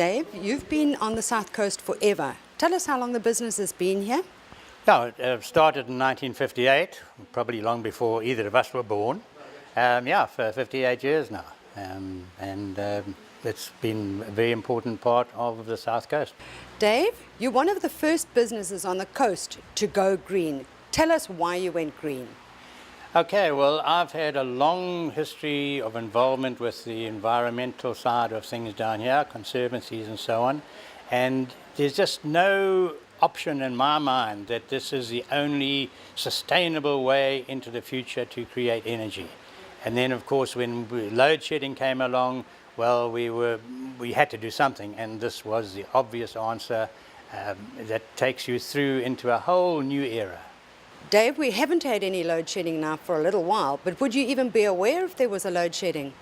Dave, you've been on the South Coast forever. Tell us how long the business has been here. Yeah, it started in 1958, probably long before either of us were born. For 58 years now. It's been a very important part of the South Coast. Dave, you're one of the first businesses on the coast to go green. Tell us why you went green. Okay, well, I've had a long history of involvement with the environmental side of things down here, conservancies and so on, and there's just no option in my mind that this is the only sustainable way into the future to create energy. And then, of course, when load shedding came along, well, we had to do something, and this was the obvious answer that takes you through into a whole new era. Dave, we haven't had any load shedding now for a little while, but would you even be aware if there was a load shedding?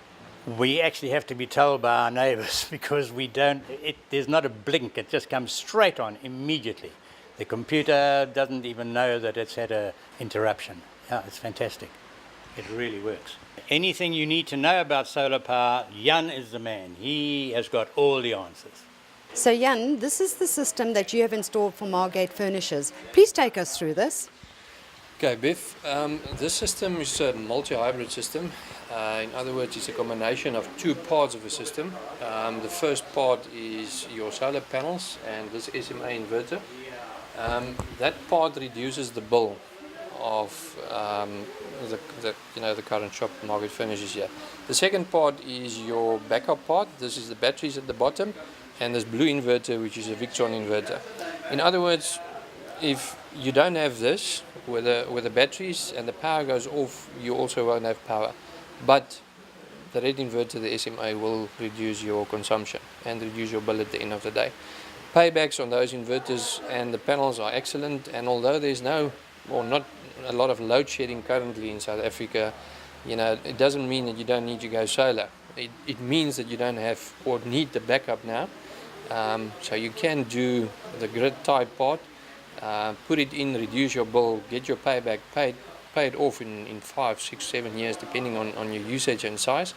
We actually have to be told by our neighbours because there's not a blink, it just comes straight on immediately. The computer doesn't even know that it's had an interruption. Yeah, it's fantastic. It really works. Anything you need to know about solar power, Jan is the man. He has got all the answers. So Jan, this is the system that you have installed for Margate Furnishers. Please take us through this. Okay, Biff, this system is a multi-hybrid system. In other words, it's a combination of two parts of a system. The first part is your solar panels and this SMA inverter. That part reduces the bill of the current shop Margate Furnishers here. The second part is your backup part. This is the batteries at the bottom, and this blue inverter, which is a Victron inverter. In other words, if you don't have this with the batteries and the power goes off, you also won't have power. But the red inverter, the SMA, will reduce your consumption and reduce your bill at the end of the day. Paybacks on those inverters and the panels are excellent, and although there's not a lot of load shedding currently in South Africa, it doesn't mean that you don't need to go solar. It means that you don't have or need the backup now. So you can do the grid type part, put it in, reduce your bill, get your payback paid off in 5, 6, 7 years, depending on your usage and size.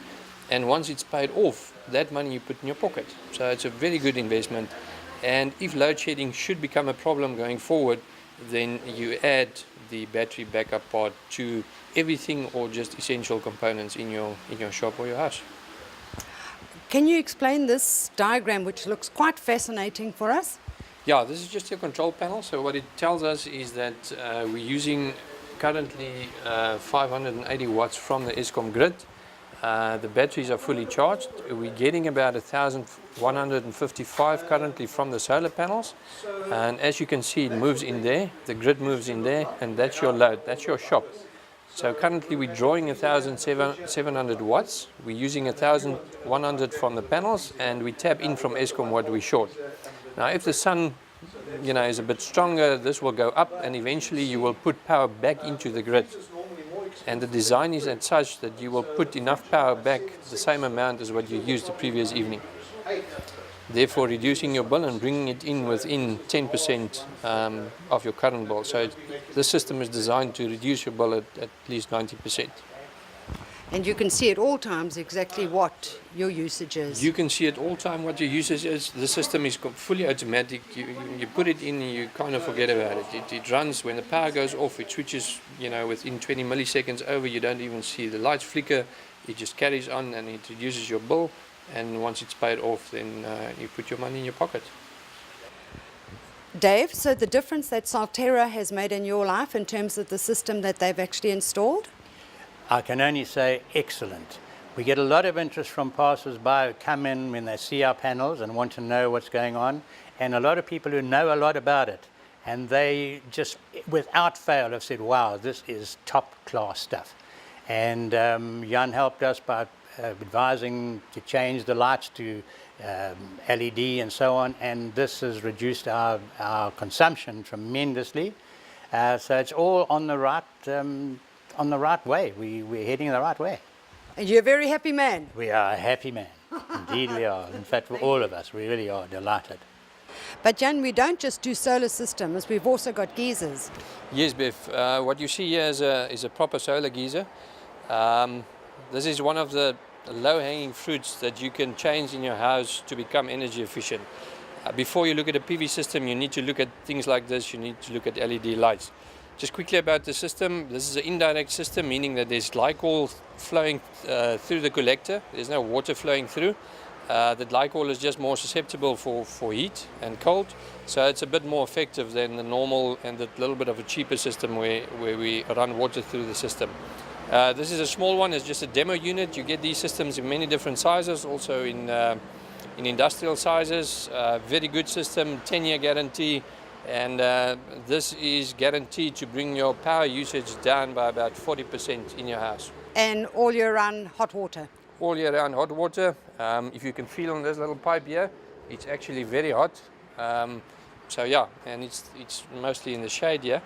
And once it's paid off, that money you put in your pocket. So it's a very good investment. And if load shedding should become a problem going forward, then you add the battery backup part to everything or just essential components in your shop or your house. Can you explain this diagram, which looks quite fascinating for us? Yeah, this is just your control panel. So what it tells us is that we're using currently 580 watts from the Eskom grid. The batteries are fully charged. We're getting about 1,155 currently from the solar panels. And as you can see, it moves in there, the grid moves in there, and that's your load, that's your shop. So currently we're drawing 1,700 watts. We're using 1,100 from the panels, and we tap in from Eskom what we're short. Now if the sun is a bit stronger, this will go up, and eventually you will put power back into the grid. And the design is as such that you will put enough power back, the same amount as what you used the previous evening. Therefore reducing your bill and bringing it in within 10% of your current bill. So the system is designed to reduce your bill at least 90%. And you can see at all times exactly what your usage is. You can see at all time what your usage is. The system is fully automatic. You put it in and you kind of forget about it. It runs when the power goes off. It switches, within 20 milliseconds over. You don't even see the lights flicker. It just carries on and it reduces your bill. And once it's paid off, then you put your money in your pocket. Dave, so the difference that Solterra has made in your life in terms of the system that they've actually installed? I can only say excellent. We get a lot of interest from passers-by who come in when they see our panels and want to know what's going on, and a lot of people who know a lot about it, and they just without fail have said, wow, this is top class stuff. And Jan helped us by advising to change the lights to LED and so on, and this has reduced our consumption tremendously. So it's all on the right way. We're heading the right way. And you're a very happy man. We are a happy man. Indeed we are. In fact, for all of us, we really are delighted. But Jan, we don't just do solar systems, we've also got geysers. Yes, Biff. What you see here is a proper solar geyser. This is one of the low-hanging fruits that you can change in your house to become energy efficient. Before you look at a PV system, you need to look at things like this. You need to look at LED lights. Just quickly about the system, this is an indirect system, meaning that there's glycol flowing through the collector. There's no water flowing through. The glycol is just more susceptible for heat and cold, so it's a bit more effective than the normal and the little bit of a cheaper system where we run water through the system. This is a small one, it's just a demo unit. You get these systems in many different sizes, also in industrial sizes. Very good system, 10-year guarantee, and this is guaranteed to bring your power usage down by about 40% in your house. And all year round hot water. All year round hot water. If you can feel on this little pipe here, it's actually very hot. So yeah, and it's mostly in the shade here.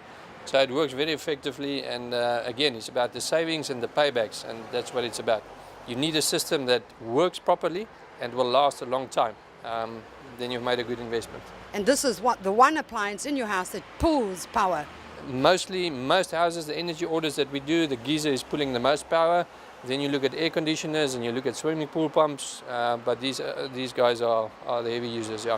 So it works very effectively, and again, it's about the savings and the paybacks, and that's what it's about. You need a system that works properly and will last a long time. Then you've made a good investment. And this is what the one appliance in your house that pulls power. Most houses, the energy orders that we do, the geyser is pulling the most power. Then you look at air conditioners and you look at swimming pool pumps, but these guys are the heavy users, yeah.